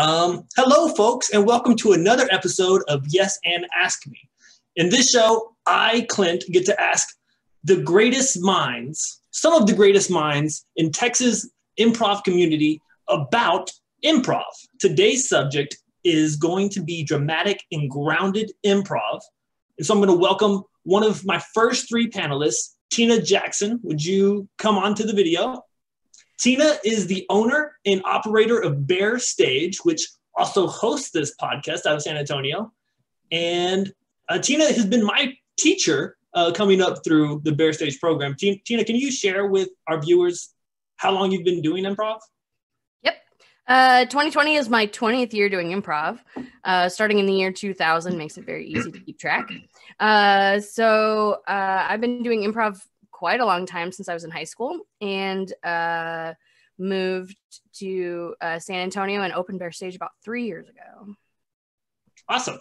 Hello, folks, and welcome to another episode of Yes and Ask Me. In this show, I, Clint, get to ask the greatest minds, some of the greatest minds in Texas improv community about improv. Today's subject is going to be dramatic and grounded improv. And so I'm going to welcome one of my first three panelists, Tina Jackson. Would you come on to the video? Tina is the owner and operator of Bexar Stage, which also hosts this podcast out of San Antonio. And Tina has been my teacher coming up through the Bexar Stage program. Tina, can you share with our viewers how long you've been doing improv? Yep. 2020 is my 20th year doing improv. Starting in the year 2000 makes it very easy to keep track. So I've been doing improv quite a long time since I was in high school, and moved to San Antonio and opened Bexar Stage about 3 years ago. Awesome.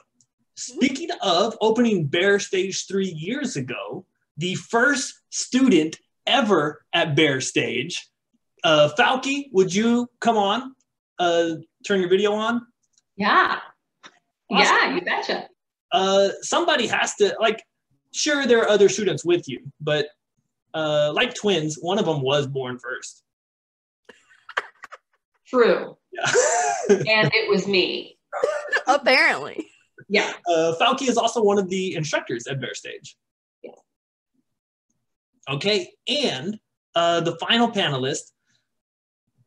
Speaking of opening Bexar Stage 3 years ago, the first student ever at Bexar Stage, Fálki, would you come on, turn your video on? Yeah. Awesome. Yeah, you betcha. Somebody has to, sure, there are other students with you, but like twins, one of them was born first. True. Yeah. And it was me. Apparently. Yeah. Fálki is also one of the instructors at Bexar Stage. Yeah. Okay, and the final panelist,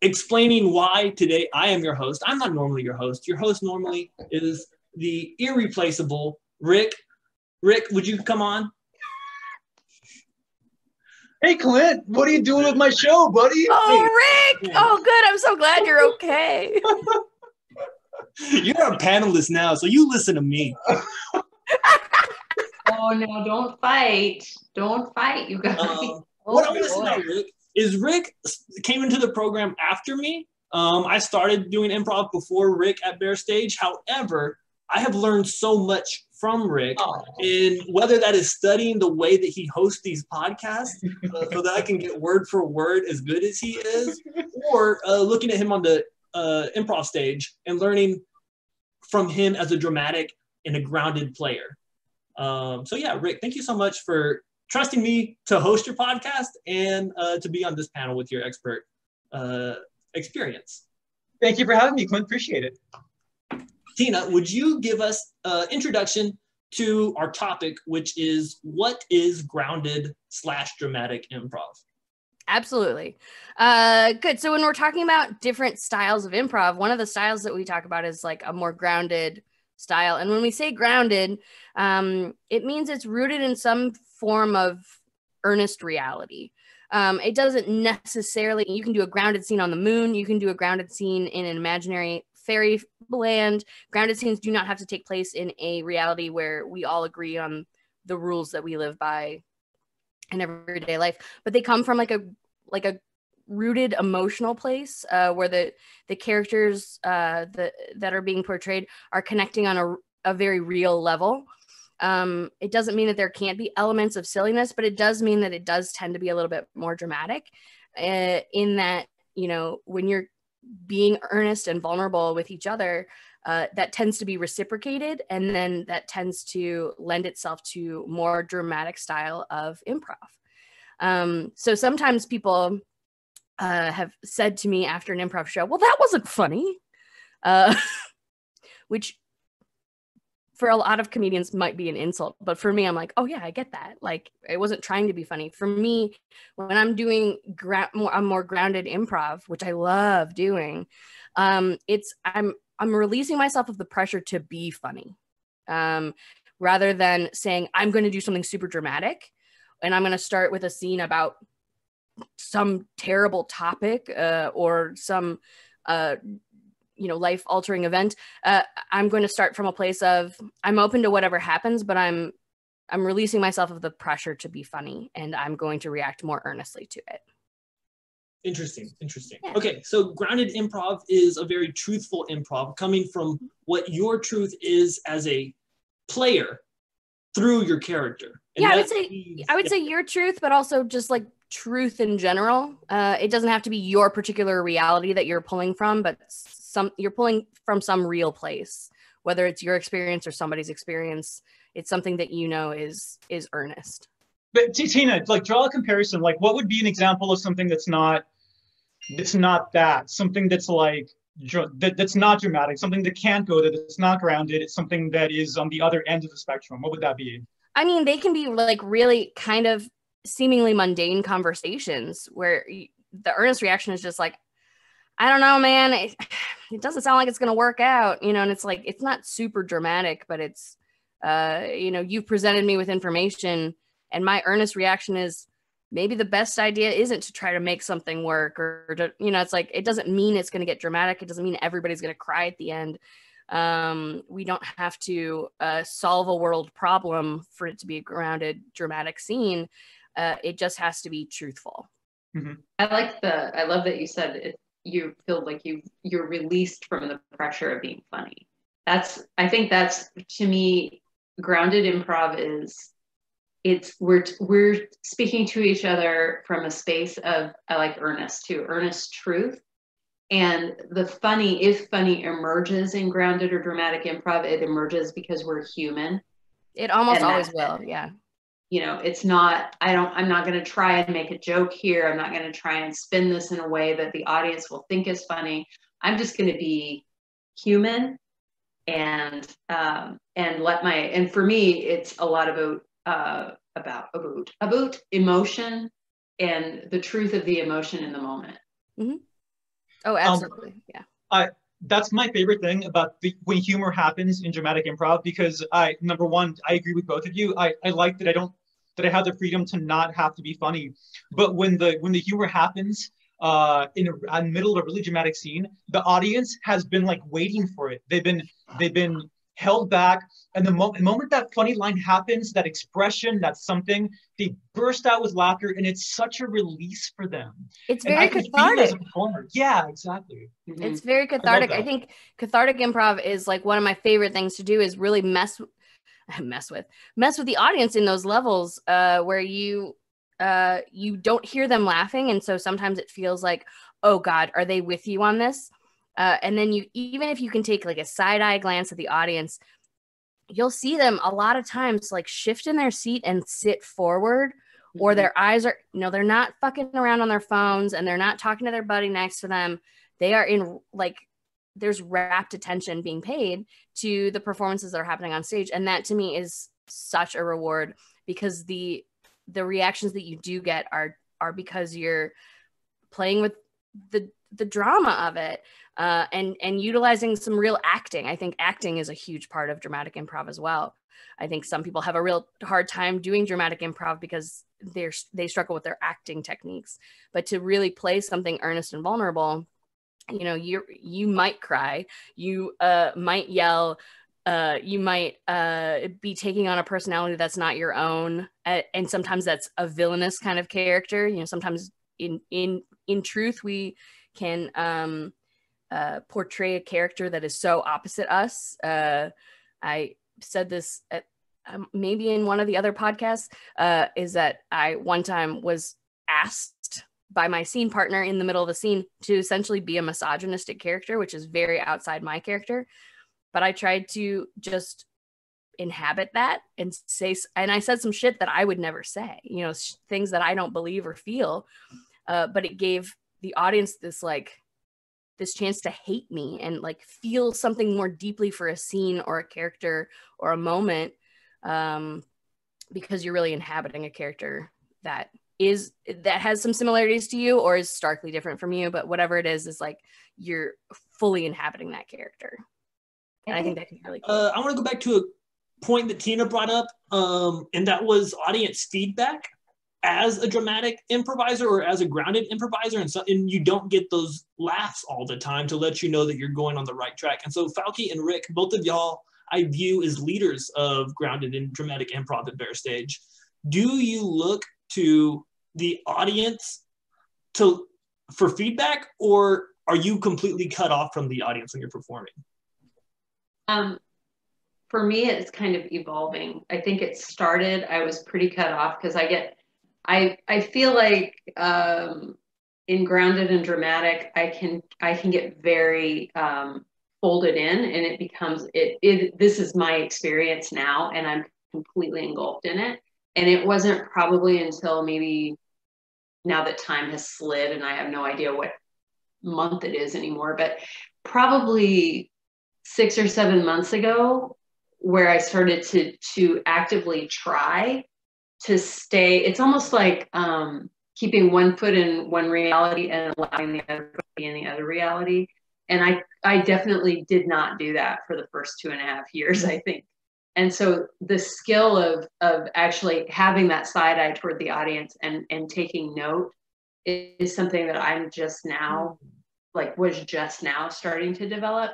explaining why today I am your host. I'm not normally your host. Your host normally is the irreplaceable Rick. Rick, would you come on? Hey, Clint, what are you doing with my show, buddy? Oh, Rick! Oh, good. I'm so glad you're okay. You're a panelist now, so you listen to me. Oh, no, don't fight. Don't fight, you guys. What I want to know, Rick, is Rick came into the program after me. I started doing improv before Rick at Bexar Stage. However, I have learned so much from Rick, and whether that is studying the way that he hosts these podcasts so that I can get word for word as good as he is, or looking at him on the improv stage and learning from him as a dramatic and a grounded player. So yeah, Rick, thank you so much for trusting me to host your podcast and to be on this panel with your expert experience. Thank you for having me, Clint. Appreciate it. Tina, would you give us an introduction to our topic, which is what is grounded/dramatic improv? Absolutely. Good. So when we're talking about different styles of improv, one of the styles that we talk about is like a more grounded style. And when we say grounded, it means it's rooted in some form of earnest reality. It doesn't necessarily, you can do a grounded scene on the moon. You can do a grounded scene in an imaginary fairy land. Grounded scenes do not have to take place in a reality where we all agree on the rules that we live by in everyday life, but they come from like a rooted emotional place where the characters that are being portrayed are connecting on a very real level. It doesn't mean that there can't be elements of silliness, but it does mean that it does tend to be a little bit more dramatic in that, you know, when you're being earnest and vulnerable with each other, that tends to be reciprocated, and then that tends to lend itself to more dramatic style of improv. So sometimes people have said to me after an improv show, well, that wasn't funny, which for a lot of comedians might be an insult, but for me, I'm like, oh yeah, I get that. Like, it wasn't trying to be funny. For me, when I'm doing a more grounded improv, which I love doing, I'm releasing myself of the pressure to be funny, rather than saying I'm going to do something super dramatic, and I'm going to start with a scene about some terrible topic or some life-altering event. I'm going to start from a place of I'm open to whatever happens, but I'm releasing myself of the pressure to be funny, and I'm going to react more earnestly to it. Interesting. Yeah. Okay, so grounded improv is a very truthful improv coming from what your truth is as a player through your character. And yeah, I would say your truth, but also just like truth in general. It doesn't have to be your particular reality that you're pulling from, but you're pulling from some real place, whether it's your experience or somebody's experience. It's something that you know is earnest. But Tina, like, draw a comparison. Like, what would be an example of something that's not that, something that's like that's not dramatic, something that can't go there, that's not grounded, it's something that is on the other end of the spectrum? What would that be? I mean, they can be like really kind of seemingly mundane conversations where the earnest reaction is just like, I don't know, man, it doesn't sound like it's going to work out, you know, and it's like, it's not super dramatic, but it's, you know, you've presented me with information and my earnest reaction is maybe the best idea isn't to try to make something work or to, you know, it's like, it doesn't mean it's going to get dramatic. It doesn't mean everybody's going to cry at the end. We don't have to solve a world problem for it to be a grounded, dramatic scene. It just has to be truthful. Mm-hmm. I love that you said it, you feel like you're released from the pressure of being funny. I think that's, to me, grounded improv is, we're speaking to each other from a space of, I like earnest too, earnest truth. And the funny, if funny emerges in grounded or dramatic improv, it emerges because we're human. It almost always will, yeah. You know, it's not, I'm not going to try and make a joke here. I'm not going to try and spin this in a way that the audience will think is funny. I'm just going to be human and for me, it's a lot about emotion and the truth of the emotion in the moment. Mm-hmm. Oh, absolutely. Yeah. That's my favorite thing about when humor happens in dramatic improv, because number one, I agree with both of you. I like that I have the freedom to not have to be funny. But when the humor happens in the middle of a really dramatic scene, the audience has been like waiting for it. They've been held back, and the moment that funny line happens, that expression, that's something, they burst out with laughter, and it's such a release for them. It's very cathartic as a performer. Yeah, exactly. Mm-hmm. It's very cathartic. I think cathartic improv is like one of my favorite things to do, is really mess with the audience in those levels where you don't hear them laughing, and so sometimes it feels like, oh God, are they with you on this? And then even if you can take like a side-eye glance at the audience, you'll see them a lot of times like shift in their seat and sit forward, or their eyes are, you know, they're not fucking around on their phones and they're not talking to their buddy next to them. They are in, like, there's rapt attention being paid to the performances that are happening on stage. And that to me is such a reward, because the reactions that you do get are because you're playing with the drama of it. And utilizing some real acting. I think acting is a huge part of dramatic improv as well. I think some people have a real hard time doing dramatic improv because they struggle with their acting techniques. But to really play something earnest and vulnerable, you know, you might cry, you might yell, you might be taking on a personality that's not your own, and sometimes that's a villainous kind of character. You know, sometimes in truth we can portray a character that is so opposite us. I said this at, maybe in one of the other podcasts, is that I one time was asked by my scene partner in the middle of the scene to essentially be a misogynistic character, which is very outside my character. But I tried to just inhabit that and I said some shit that I would never say, you know, things that I don't believe or feel. But it gave the audience this chance to hate me and like feel something more deeply for a scene or a character or a moment, because you're really inhabiting a character that has some similarities to you or is starkly different from you, but whatever it is like you're fully inhabiting that character. And I think that can be really cool. I want to go back to a point that Tina brought up, and that was audience feedback. As a dramatic improviser or as a grounded improviser, and you don't get those laughs all the time to let you know that you're going on the right track. And so Fálki and Rick, both of y'all I view as leaders of grounded and dramatic improv at Bexar Stage. Do you look to the audience for feedback, or are you completely cut off from the audience when you're performing? For me, it's kind of evolving. I think it started, I was pretty cut off because I feel like in grounded and dramatic, I can get very folded in, and it becomes this is my experience now, and I'm completely engulfed in it. And it wasn't probably until maybe now that time has slid and I have no idea what month it is anymore, but probably 6 or 7 months ago, where I started to actively try to stay. It's almost like keeping one foot in one reality and allowing the other foot to be in the other reality. And I definitely did not do that for the first 2.5 years, I think. And so the skill of actually having that side eye toward the audience and taking note is something that I'm just now, was just now starting to develop.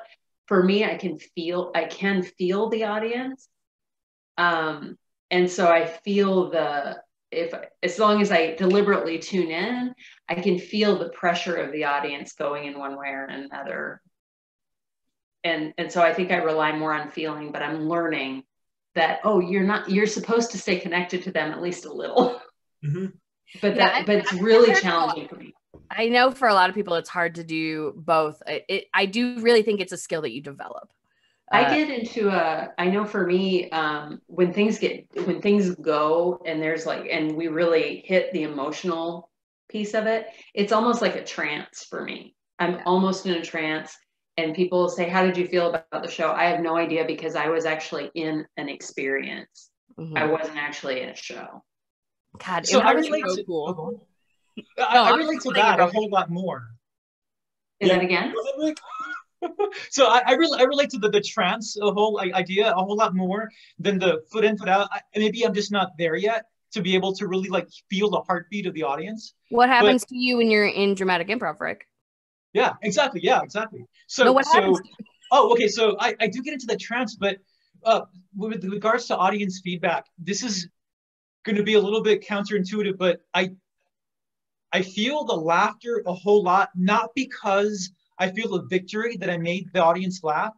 For me, I can feel the audience. And so I feel as long as I deliberately tune in, I can feel the pressure of the audience going in one way or another. And so I think I rely more on feeling, but I'm learning that, you're supposed to stay connected to them at least a little. Mm-hmm. But it's really challenging for me. I know for a lot of people, it's hard to do both. I do really think it's a skill that you develop. I get into I know for me, when things go and there's and we really hit the emotional piece of it, it's almost like a trance for me. I'm almost in a trance, and people say, how did you feel about the show? I have no idea, because I was actually in an experience. Mm-hmm. I wasn't actually in a show. God, so I relate so to, cool. I relate to that a whole lot more. Say that again? So I relate to the trance, the whole idea, a whole lot more than the foot in, foot out. Maybe I'm just not there yet to be able to really feel the heartbeat of the audience. What happens to you when you're in dramatic improv, Rick? Yeah, exactly. So, no, what happens to you? Oh, okay. So I do get into the trance, but with regards to audience feedback, this is going to be a little bit counterintuitive, but I feel the laughter a whole lot, not because I feel the victory that I made the audience laugh.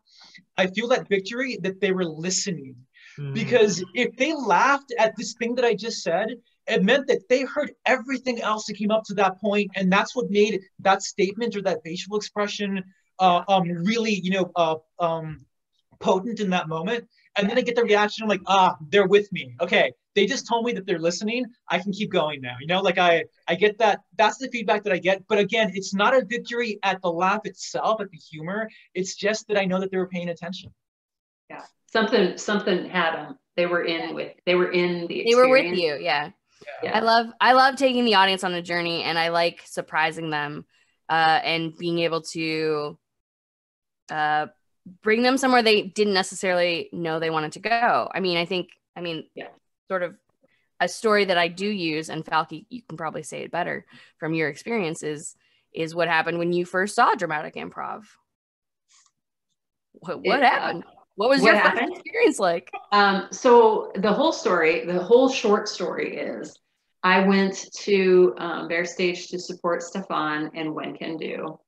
I feel that victory that they were listening. Mm. Because if they laughed at this thing that I just said, it meant that they heard everything else that came up to that point, and that's what made that statement or that facial expression really, potent in that moment. And then I get the reaction, I'm like, they're with me. Okay, they just told me that they're listening. I can keep going now. I get that. That's the feedback that I get. But again, it's not a victory at the laugh itself, at the humor. It's just that I know that they were paying attention. Yeah, something had them. They were in the experience. They were with you. Yeah. I love taking the audience on a journey, and I like surprising them and being able to bring them somewhere they didn't necessarily know they wanted to go. Sort of a story that I do use, and Fálki, you can probably say it better from your experiences, is what happened when you first saw dramatic improv. What happened? What was your first experience like? So the whole short story is, I went to Bexar Stage to support Stefan and When Can Do.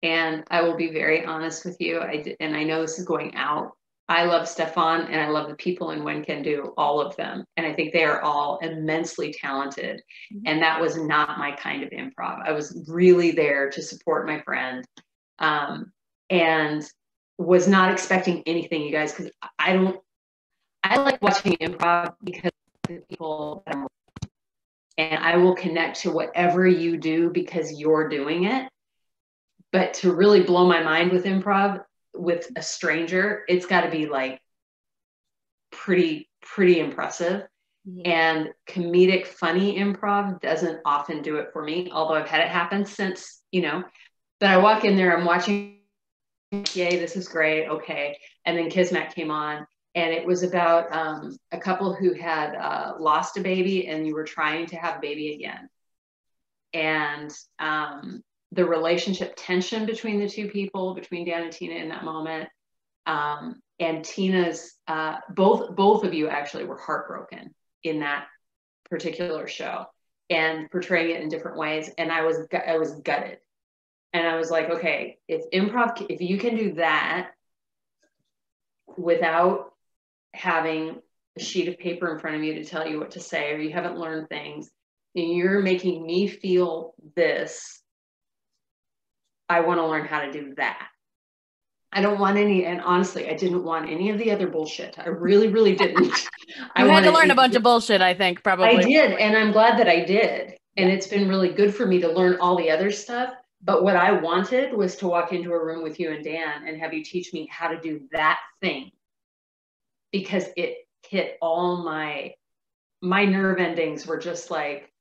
And I will be very honest with you, and I know this is going out. I love Stefan, and I love the people in When Can Do, all of them. And I think they are all immensely talented. Mm-hmm. And that was not my kind of improv. I was really there to support my friend, and was not expecting anything, you guys, because I like watching improv because of the people that I'm with. And I will connect to whatever you do because you're doing it. But to really blow my mind with improv with a stranger, it's got to be pretty impressive. Mm-hmm. And comedic, funny improv doesn't often do it for me, although I've had it happen since, but I walk in there, I'm watching, yay, this is great. Okay. And then Kismet came on, and it was about a couple who had lost a baby, and you were trying to have a baby again. And the relationship tension between the two people, between Dan and Tina in that moment. And Tina's, both of you actually were heartbroken in that particular show, and portraying it in different ways. And I was gutted. And I was like, okay, if you can do that without having a sheet of paper in front of you to tell you what to say, or you haven't learned things, and you're making me feel this I want to learn how to do that. I don't want any, and honestly, I didn't want any of the other bullshit. I really, really didn't. I had to learn a bunch of bullshit, I think, probably. I did, and I'm glad that I did. And it's been really good for me to learn all the other stuff. But what I wanted was to walk into a room with you and Dan and have you teach me how to do that thing, because it hit all my nerve endings were just like,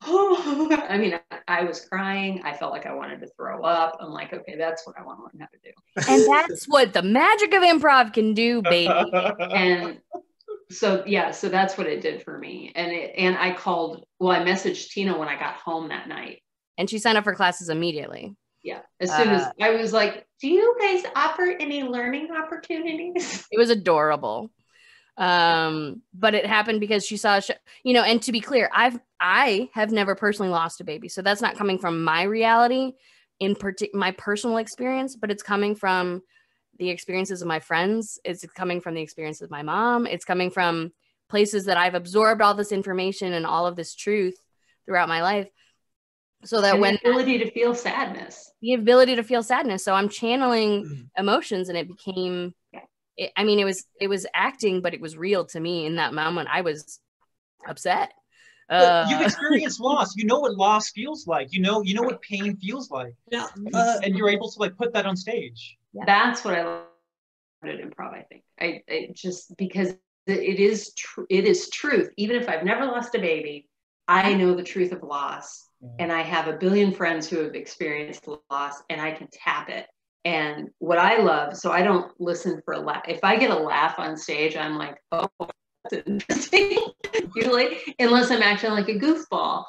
oh, I mean, I was crying. I felt like I wanted to throw up. I'm like, okay, that's what I want to learn how to do. And that's what the magic of improv can do, baby. And so, yeah, so that's what it did for me. And I messaged Tina when I got home that night. And she signed up for classes immediately. Yeah. As soon as I was like, do you guys offer any learning opportunities? It was adorable. But it happened because she saw, and to be clear, I have never personally lost a baby. So that's not coming from my reality my personal experience, but it's coming from the experiences of my friends. It's coming from the experiences of my mom. It's coming from places that I've absorbed all this information and all of this truth throughout my life. So that the ability to feel sadness. So I'm channeling emotions, and it became, it was acting, but it was real to me in that moment. I was upset. You've experienced loss. You know what loss feels like. You know what pain feels like. Yeah. And you're able to put that on stage. Yeah. That's what I love about improv. I think I just, because it is truth. Even if I've never lost a baby, I know the truth of loss, and I have a billion friends who have experienced loss, and I can tap it. And what I love, so I don't listen for a laugh. If I get a laugh on stage, I'm like, oh, that's interesting. Usually, unless I'm acting like a goofball.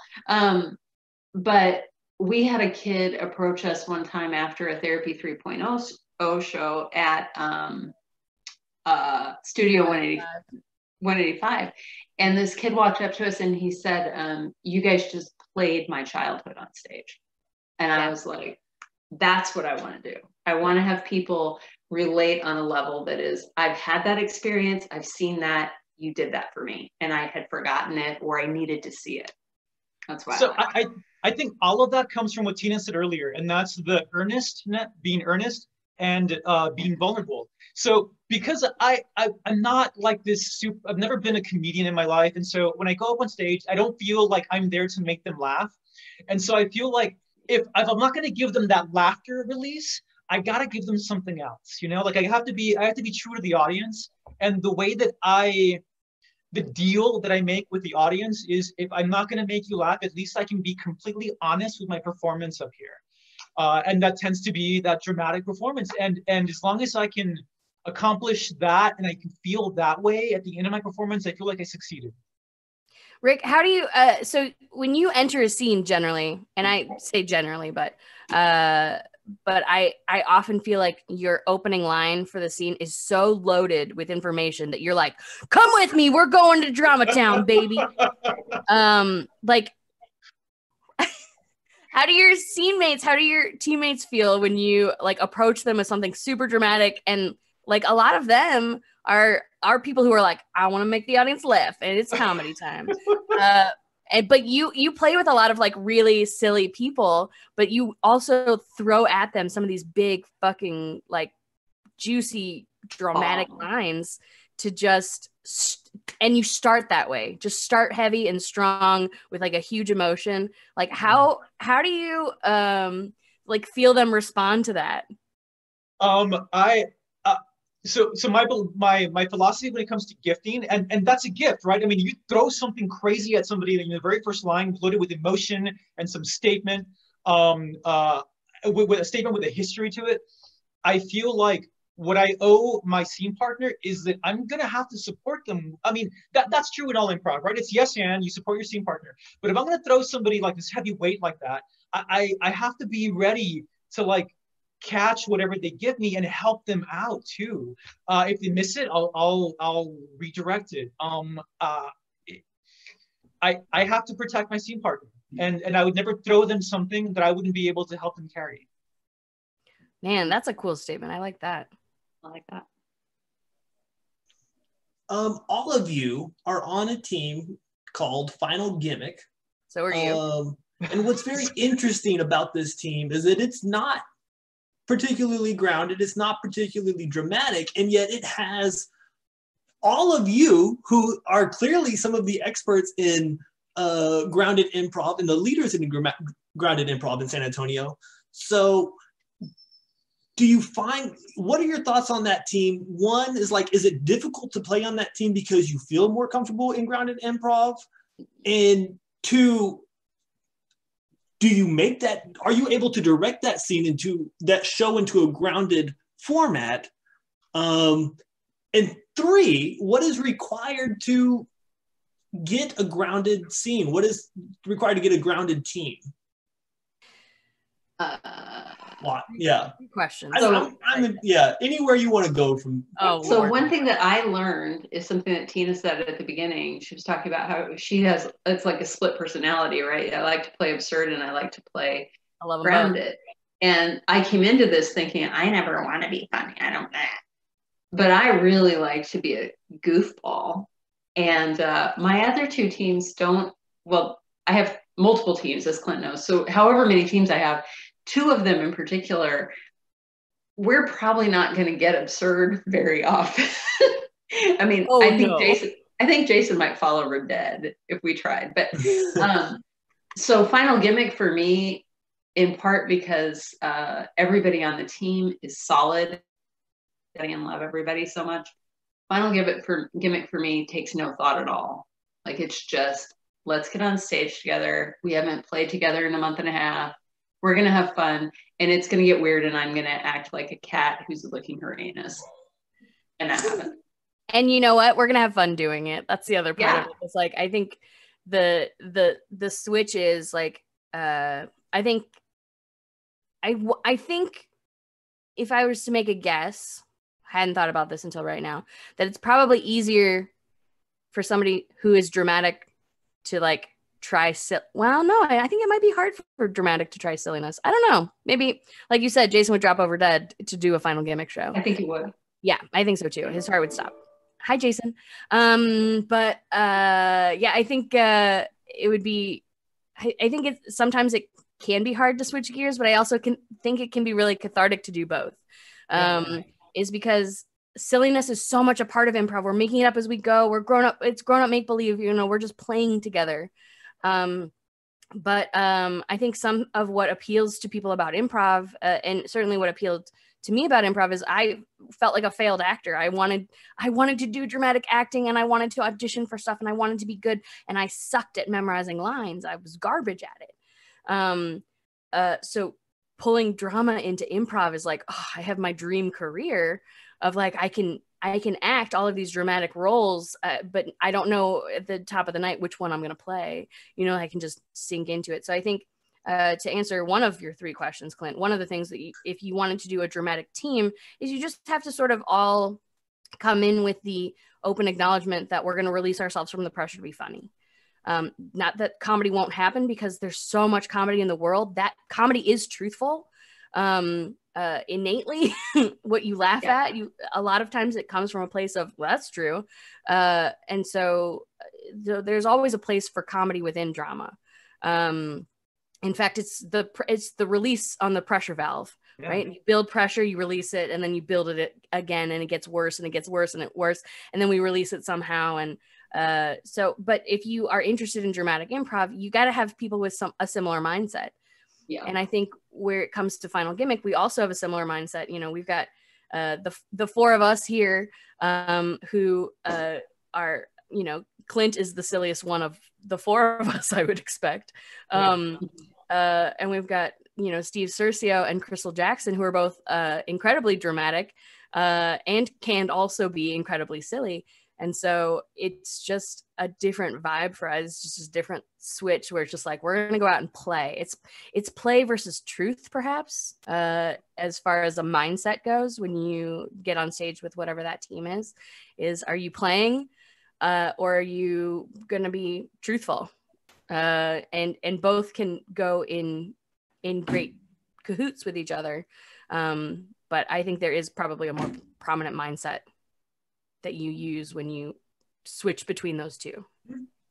But we had a kid approach us one time after a Therapy 3.0 show at Studio 185. And this kid walked up to us and he said, you guys just played my childhood on stage. And I was like, that's what I want to do. I want to have people relate on a level that is, I've had that experience. I've seen that. You did that for me. And I had forgotten it, or I needed to see it. That's why. So I think all of that comes from what Tina said earlier, and that's the being earnest and being vulnerable. So because I'm not like this I've never been a comedian in my life. And so when I go up on stage, I don't feel like I'm there to make them laugh. And so I feel like if I'm not going to give them that laughter release, I got to give them something else, like I have to be true to the audience. And the way that the deal that I make with the audience is, if I'm not going to make you laugh, at least I can be completely honest with my performance up here. And that tends to be that dramatic performance. And as long as I can accomplish that and I can feel that way at the end of my performance, I feel like I succeeded. Rick, how do you, so when you enter a scene generally, and I say generally, but I often feel like your opening line for the scene is so loaded with information that you're like, come with me, we're going to Drama Town, baby. How do your teammates feel when you approach them with something super dramatic? And a lot of them are people who are like, I want to make the audience laugh, and it's comedy time. But you play with a lot of really silly people, but you also throw at them some of these big fucking juicy dramatic lines to and you start that way. Just start heavy and strong with a huge emotion. How do you feel them respond to that? So my philosophy when it comes to gifting, and that's a gift, right? I mean, you throw something crazy at somebody in the very first line, loaded with emotion and some statement, with a statement with a history to it. I feel like what I owe my scene partner is that I'm gonna have to support them. I mean, that's true in all improv, right? It's yes and you support your scene partner. But if I'm gonna throw somebody like this heavy weight like that, I have to be ready to catch whatever they give me and help them out too. If they miss it, I'll redirect it. I have to protect my scene partner, and I would never throw them something that I wouldn't be able to help them carry. Man, that's a cool statement. I like that. All of you are on a team called Final Gimmick. So are you. And what's very interesting about this team is that it's not particularly grounded. It's not particularly dramatic, and yet it has all of you who are clearly some of the experts in grounded improv and the leaders in grounded improv in San Antonio. So do you find, what are your thoughts on that team? One is like, is it difficult to play on that team because you feel more comfortable in grounded improv? And two, do you make that, are you able to direct that scene into that show into a grounded format? And three, what is required to get a grounded scene? What is required to get a grounded team? Yeah. Good question. Yeah, anywhere you want to go from. So one thing that I learned is something that Tina said at the beginning. She was talking about how she has, it's like a split personality, right? I like to play absurd and I like to play grounded. And I came into this thinking, I never want to be funny. I don't know. But I really like to be a goofball. And my other two teams don't, well, I have multiple teams, as Clint knows. So however many teams I have, two of them in particular, we're probably not going to get absurd very often. I mean, I think Jason might follow We're Dead if we tried. But so Final Gimmick for me, in part because everybody on the team is solid. I love everybody so much. Final Gimmick for me takes no thought at all. Like, it's just, let's get on stage together. We haven't played together in a month and a half. We're going to have fun, and it's going to get weird, and I'm going to act like a cat who's licking her anus. And that happened. And you know what? We're going to have fun doing it. That's the other part of it. It's like, I think the switch is like, I think if I was to make a guess, I hadn't thought about this until right now, that it's probably easier for somebody who is dramatic to like try well, no, I think it might be hard for dramatic to try silliness. I don't know. Maybe, like you said, Jason would drop over dead to do a Final Gimmick show. I think he would. Yeah, I think so too. His heart would stop. Hi, Jason. But yeah, I think it would be, I think sometimes it can be hard to switch gears, but I also think it can be really cathartic to do both. Is because silliness is so much a part of improv. We're making it up as we go. We're grown up. It's grown up make believe. You know, we're just playing together. But I think some of what appeals to people about improv, and certainly what appealed to me about improv, is I felt like a failed actor. I wanted to do dramatic acting, and I wanted to audition for stuff, and I wanted to be good, and I sucked at memorizing lines. I was garbage at it. So pulling drama into improv is like, oh, I have my dream career of like, I can act all of these dramatic roles, but I don't know at the top of the night which one I'm going to play. You know, I can just sink into it. So I think to answer one of your three questions, Clint, one of the things that if you wanted to do a dramatic team is you just have to sort of all come in with the open acknowledgement that we're going to release ourselves from the pressure to be funny. Not that comedy won't happen, because there's so much comedy in the world that comedy is truthful. Innately, what you laugh at, a lot of times it comes from a place of, well, that's true. And so there's always a place for comedy within drama. In fact, it's the release on the pressure valve, right? You build pressure, you release it, and then you build it again, and it gets worse and it gets worse and it worse. And then we release it somehow. And but if you are interested in dramatic improv, you got to have people with a similar mindset. Yeah. And I think where it comes to Final Gimmick, we also have a similar mindset. You know, we've got the four of us here who are, you know, Clint is the silliest one of the four of us, I would expect. And we've got, you know, Steve Cercio and Crystal Jackson, who are both incredibly dramatic and can also be incredibly silly. And so it's just a different vibe for us. It's just a different switch where it's just like, we're going to go out and play. It's play versus truth, perhaps, as far as a mindset goes. When you get on stage with whatever that team is are you playing or are you going to be truthful? And both can go in great cahoots with each other. But I think there is probably a more prominent mindset that you use when you switch between those two.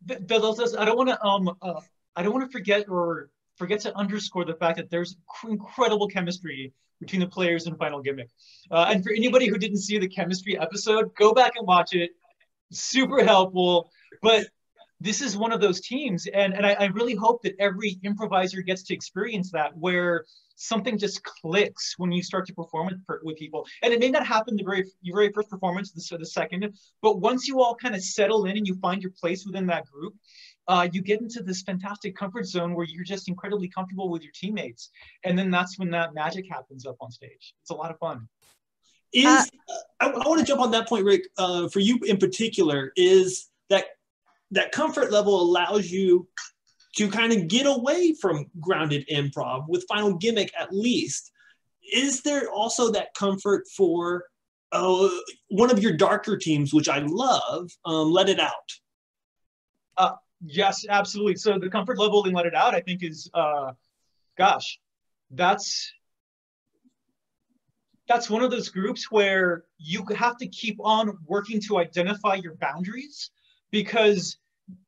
I don't want to forget or forget to underscore the fact that there's incredible chemistry between the players in Final Gimmick. And for anybody who didn't see the chemistry episode, go back and watch it. Super helpful. But this is one of those teams. And I really hope that every improviser gets to experience that, where something just clicks when you start to perform with people. And it may not happen your very first performance, the second, but once you all kind of settle in and you find your place within that group, you get into this fantastic comfort zone where you're just incredibly comfortable with your teammates. And then that's when that magic happens up on stage. It's a lot of fun. I want to jump on that point, Rick, for you in particular, is that comfort level allows you to kind of get away from grounded improv with Final Gimmick, at least. Is there also that comfort for one of your darker teams, which I love, Let It Out? Yes, absolutely. So the comfort level in Let It Out, I think, is, that's one of those groups where you have to keep on working to identify your boundaries, because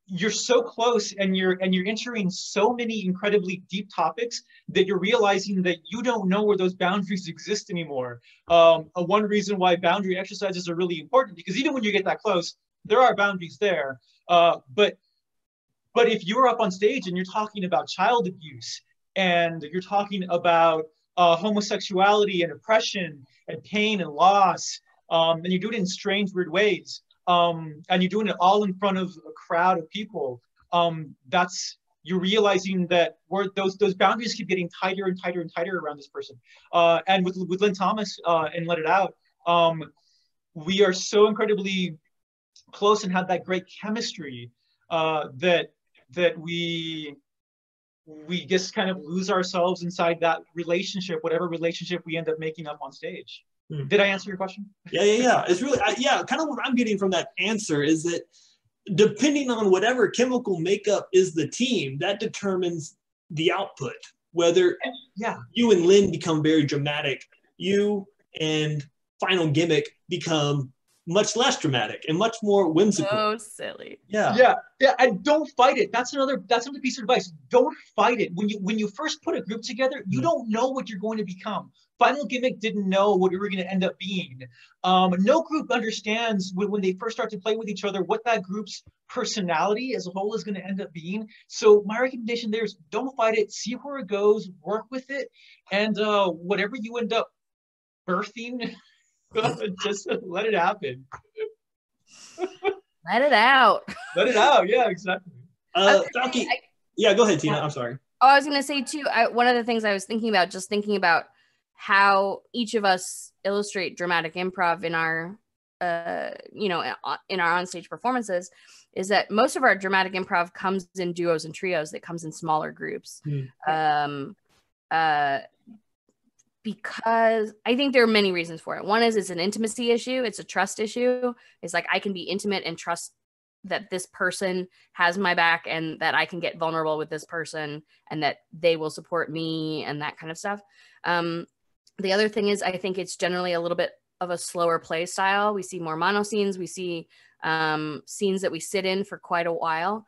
you're so close and you're entering so many incredibly deep topics that you're realizing that you don't know where those boundaries exist anymore. One reason why boundary exercises are really important, because even when you get that close, there are boundaries there. But if you're up on stage and you're talking about child abuse, and you're talking about homosexuality and oppression and pain and loss, and you do it in strange, weird ways, and you're doing it all in front of a crowd of people, you're realizing that those boundaries keep getting tighter and tighter and tighter around this person. And with Lynn Thomas and Let It Out, we are so incredibly close and have that great chemistry that we just kind of lose ourselves inside that relationship, whatever relationship we end up making up on stage. Did I answer your question? Yeah. It's really, kind of what I'm getting from that answer is that depending on whatever chemical makeup is the team, that determines the output. Whether you and Lynn become very dramatic, you and Final Gimmick become much less dramatic and much more whimsical. So silly. Yeah. And don't fight it. That's another piece of advice. Don't fight it. When you first put a group together, you don't know what you're going to become. Final Gimmick didn't know what we were going to end up being. No group understands when they first start to play with each other what that group's personality as a whole is going to end up being. So my recommendation there is don't fight it. See where it goes. Work with it, and whatever you end up birthing. Just let it happen. Let it out. Let it out. Yeah, exactly. Fálki, go ahead, Tina. I'm sorry. Oh, I was going to say too, one of the things I was thinking about how each of us illustrate dramatic improv in our, in our onstage performances, is that most of our dramatic improv comes in duos and trios, that comes in smaller groups. Because I think there are many reasons for it. One is it's an intimacy issue. It's a trust issue. It's like I can be intimate and trust that this person has my back and that I can get vulnerable with this person and that they will support me and that kind of stuff. The other thing is I think it's generally a little bit of a slower play style. We see more mono scenes. We see scenes that we sit in for quite a while.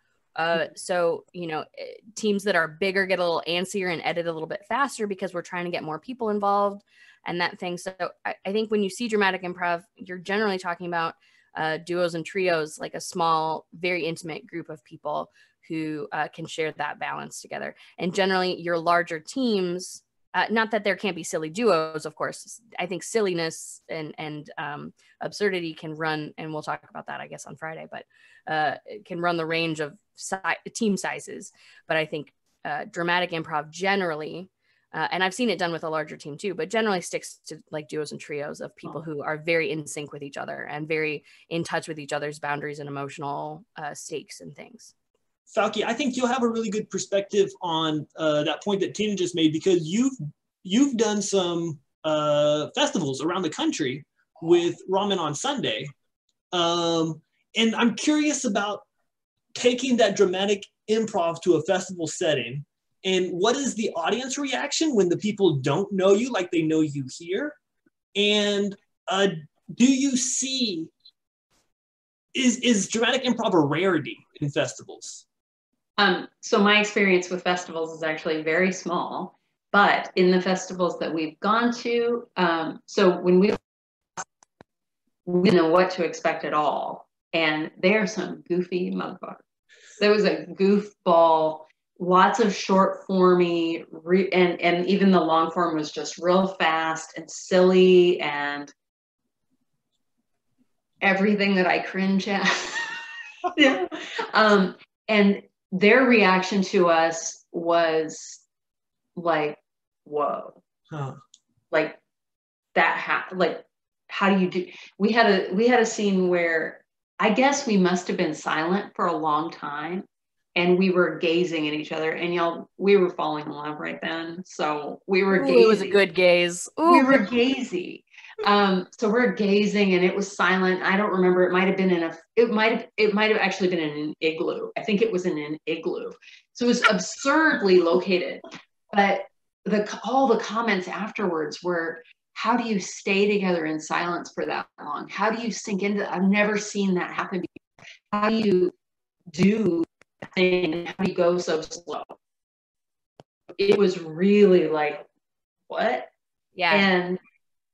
So, teams that are bigger get a little antsier and edit a little bit faster because we're trying to get more people involved and that thing. So I think when you see dramatic improv, you're generally talking about duos and trios, like a small, very intimate group of people who can share that balance together. And generally your larger teams, not that there can't be silly duos, of course. I think silliness and absurdity can run, and we'll talk about that, I guess, on Friday, but it can run the range of team sizes. But I think dramatic improv generally, and I've seen it done with a larger team too, but generally sticks to like duos and trios of people who are very in sync with each other and very in touch with each other's boundaries and emotional stakes and things. Fálki, I think you'll have a really good perspective on that point that Tina just made, because you've done some festivals around the country with Ramen on Sunday. And I'm curious about taking that dramatic improv to a festival setting, and what is the audience reaction when the people don't know you like they know you here? And do you see, is dramatic improv a rarity in festivals? So my experience with festivals is actually very small, but in the festivals that we've gone to, so when we didn't know what to expect at all, and there are some goofy motherfuckers. There was a goofball, lots of short formy, and even the long form was just real fast and silly and everything that I cringe at. Yeah. And their reaction to us was like, whoa. Huh. Like that like how do you do, we had a scene where I guess we must have been silent for a long time and we were gazing at each other, and we were falling in love right then. So we were gazing. It was a good gaze. Ooh. We were gazing. So we're gazing and it was silent. I don't remember. It might have actually been in an igloo. I think it was in an igloo. So it was absurdly located. But all the comments afterwards were, how do you stay together in silence for that long? How do you sink into, I've never seen that happen before. How do you do that thing? How do you go so slow? It was really like, what? Yeah. And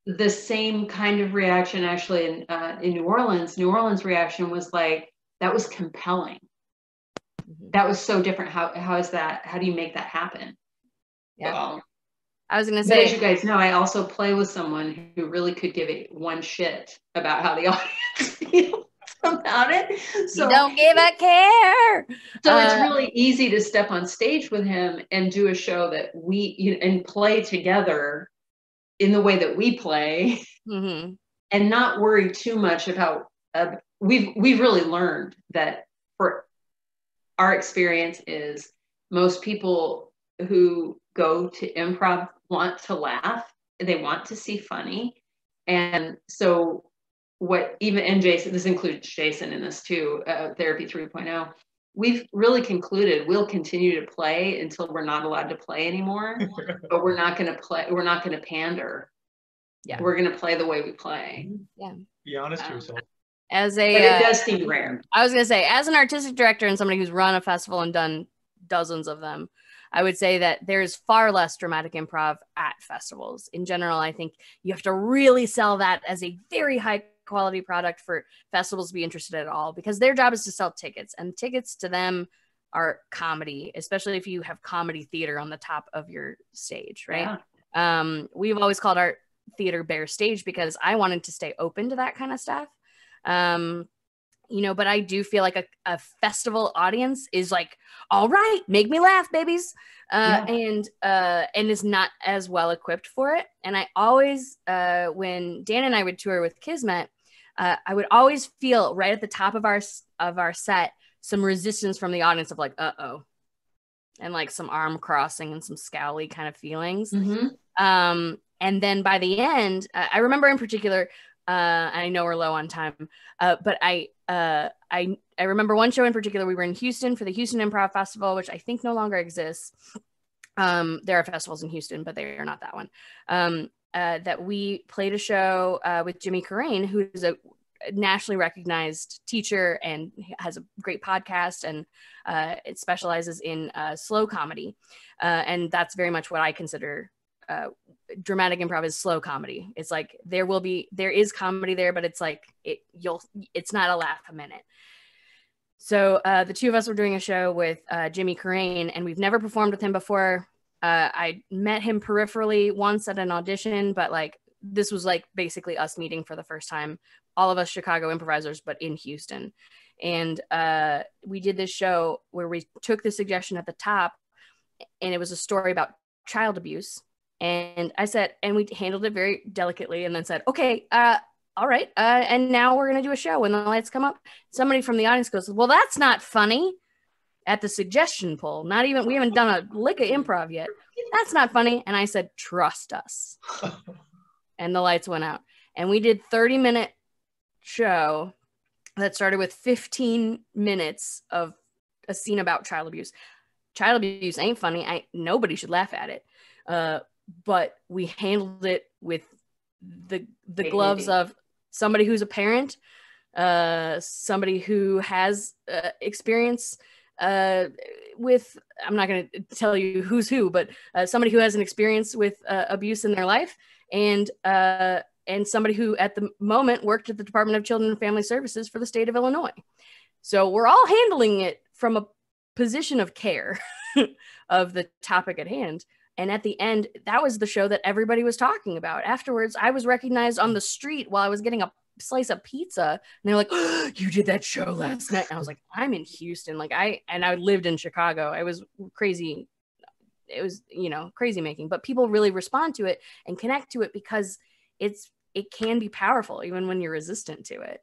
the same kind of reaction actually in New Orleans. New Orleans reaction was like, that was compelling. Mm-hmm. That was so different. How is that? How do you make that happen? Yeah. I was going to But say, as you guys know, I also play with someone who really could give it one shit about how the audience feels about it. So you don't give a care. So it's really easy to step on stage with him and do a show that and play together in the way that we play, mm-hmm. and not worry too much about. We've really learned that for our experience is most people who go to improv want to laugh, they want to see funny, and so and Jason, this includes Jason in this too, Therapy 3.0. We've really concluded we'll continue to play until we're not allowed to play anymore, but we're not going to play. We're not going to pander. Yeah, we're going to play the way we play. Yeah, be honest to yourself. But it does seem rare. I was going to say, as an artistic director and somebody who's run a festival and done dozens of them, I would say that there's far less dramatic improv at festivals. In general, I think you have to really sell that as a very high quality product for festivals to be interested at all, because their job is to sell tickets, and tickets to them are comedy, especially if you have comedy theater on the top of your stage, right? Yeah. We've always called our theater Bear Stage because I wanted to stay open to that kind of stuff. But I do feel like a festival audience is like, all right, make me laugh, babies. And is not as well equipped for it. And I always, when Dan and I would tour with Kismet, I would always feel right at the top of our set, some resistance from the audience of like, uh-oh. And like some arm crossing and some scowly kind of feelings. Mm-hmm. And then by the end, I remember in particular, I know we're low on time, but I remember one show in particular. We were in Houston for the Houston Improv Festival, which I think no longer exists. There are festivals in Houston, but they are not that one. That we played a show with Jimmy Carrane, who's a nationally recognized teacher and has a great podcast, and it specializes in slow comedy. And that's very much what I consider dramatic improv is slow comedy. It's like there is comedy there, but it's like it's not a laugh a minute. So the two of us were doing a show with Jimmy Carrane, and we've never performed with him before. I met him peripherally once at an audition, but like this was like basically us meeting for the first time, all of us Chicago improvisers, but in Houston. And we did this show where we took the suggestion at the top, and it was a story about child abuse. And I said, and we handled it very delicately, and then said, okay, all right. And now we're going to do a show. When the lights come up, somebody from the audience goes, well, that's not funny. At the suggestion poll, we haven't done a lick of improv yet. That's not funny. And I said, trust us. And the lights went out. And we did 30-minute show that started with 15 minutes of a scene about child abuse. Child abuse ain't funny. Nobody should laugh at it. But we handled it with the gloves of somebody who's a parent, somebody who has experience with, I'm not going to tell you who's who, but somebody who has an experience with abuse in their life, and somebody who at the moment worked at the Department of Children and Family Services for the state of Illinois. So we're all handling it from a position of care of the topic at hand. And at the end, that was the show that everybody was talking about. Afterwards, I was recognized on the street while I was getting a slice of pizza, and they're like, oh, you did that show last night. And I was like, I'm in Houston. Like I lived in Chicago. I was crazy. It was, crazy making, but people really respond to it and connect to it because it can be powerful even when you're resistant to it.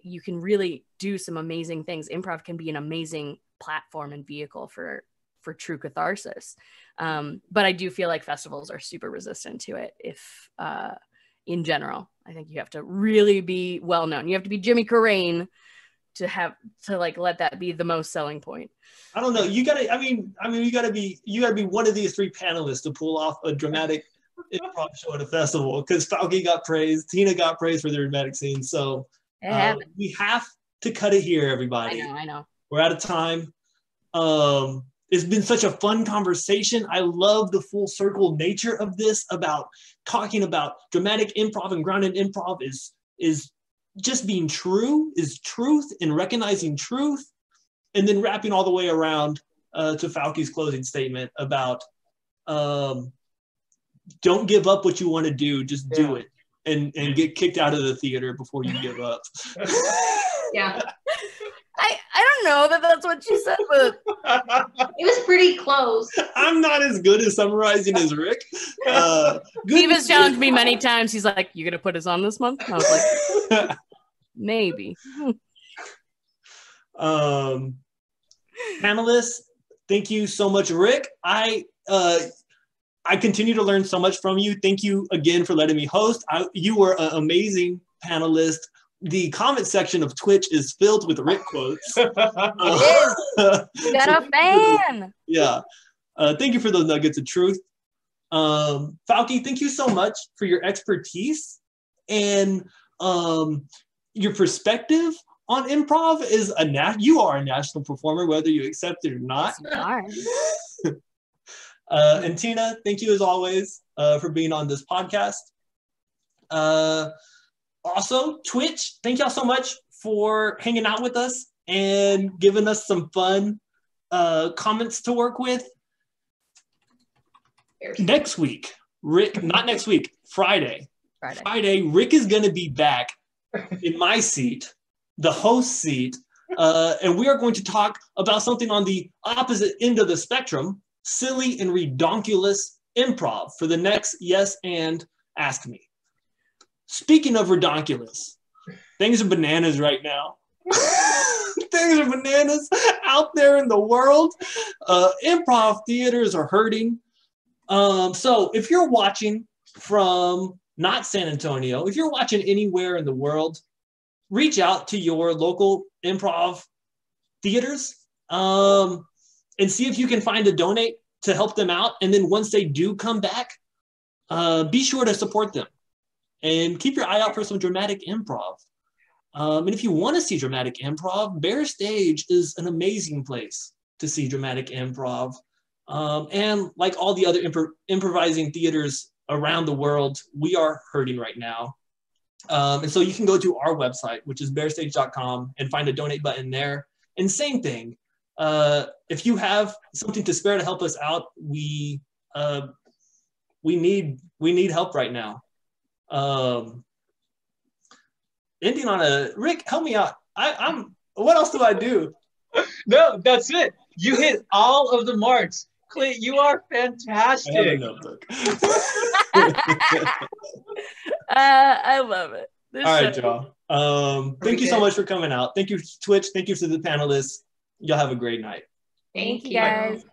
You can really do some amazing things. Improv can be an amazing platform and vehicle for true catharsis. But I do feel like festivals are super resistant to it. If in general, I think you have to really be well known. You have to be Jimmy Carrane to let that be the most selling point. I don't know. You gotta be one of these three panelists to pull off a dramatic improv show at a festival, because Fálki got praised, Tina got praised for their dramatic scene. So we have to cut it here, everybody. I know. We're out of time. It's been such a fun conversation. I love the full circle nature of this, about talking about dramatic improv and grounded improv is just being true, is truth, and recognizing truth, and then wrapping all the way around to Fálki's closing statement about don't give up what you want to do, just do it, and get kicked out of the theater before you give up. Yeah. I don't know that that's what she said, but it was pretty close. I'm not as good at summarizing as Rick. Steve has challenged me many times. He's like, "You gonna put us on this month?" And I was like, "Maybe." Panelists, thank you so much, Rick. I continue to learn so much from you. Thank you again for letting me host. You were an amazing panelist. The comment section of Twitch is filled with Rick quotes. It is. You got a fan. Yeah. Thank you for those nuggets of truth. Fálki, thank you so much for your expertise and your perspective on improv. You are a national performer, whether you accept it or not. Yes, you are. And Tina, thank you as always for being on this podcast. Also, Twitch, thank y'all so much for hanging out with us and giving us some fun comments to work with. Next week, Rick, not next week, Friday, Rick is going to be back in my seat, the host seat, and we are going to talk about something on the opposite end of the spectrum, silly and redonkulous improv, for the next Yes and Ask Me. Speaking of redonkulous, things are bananas right now. Things are bananas out there in the world. Improv theaters are hurting. So if you're watching from not San Antonio, if you're watching anywhere in the world, reach out to your local improv theaters and see if you can find a donate to help them out. And then once they do come back, be sure to support them. And keep your eye out for some dramatic improv. And if you want to see dramatic improv, Bexar Stage is an amazing place to see dramatic improv. And like all the other improvising theaters around the world, we are hurting right now. And so you can go to our website, which is bearstage.com, and find a donate button there. And same thing, if you have something to spare to help us out, we need help right now. Ending on Rick, help me out. What else do I do? No, that's it. You hit all of the marks. Clint, you are fantastic. I have a notebook. I love it. All right, y'all. Thank you so much for coming out. Thank you, Twitch. Thank you to the panelists. Y'all have a great night. Thank you. Guys.